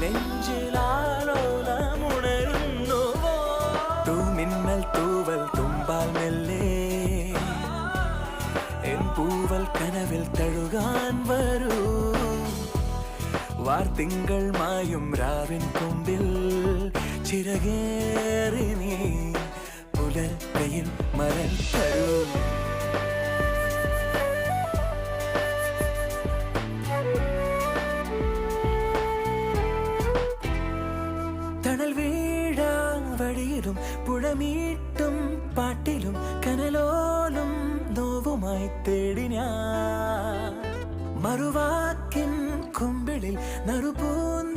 നെഞ്ചിലാലോലമുണരുന്നുവോ തൂമിന്നൽ തൂവൽ തുമ്പാൽ മെല്ലെ എൻ പൂവൽ കനവിൽ തഴുകാൻ വരൂ വാർത്തിങ്കൾ മായും രാവിൻ കൊമ്പിൽ ചിറകേറി നീ പുലർക്കയിൽ മരം തരൂ തണൽ വീഴാൻ വഴിയിലും പുഴമീട്ടും പാട്ടിലും കനലോലും നോവുമായി തേടി ഞാൻ മറുവാക്കിൻ കുമ്പിളിൽ നറുപൂന്തി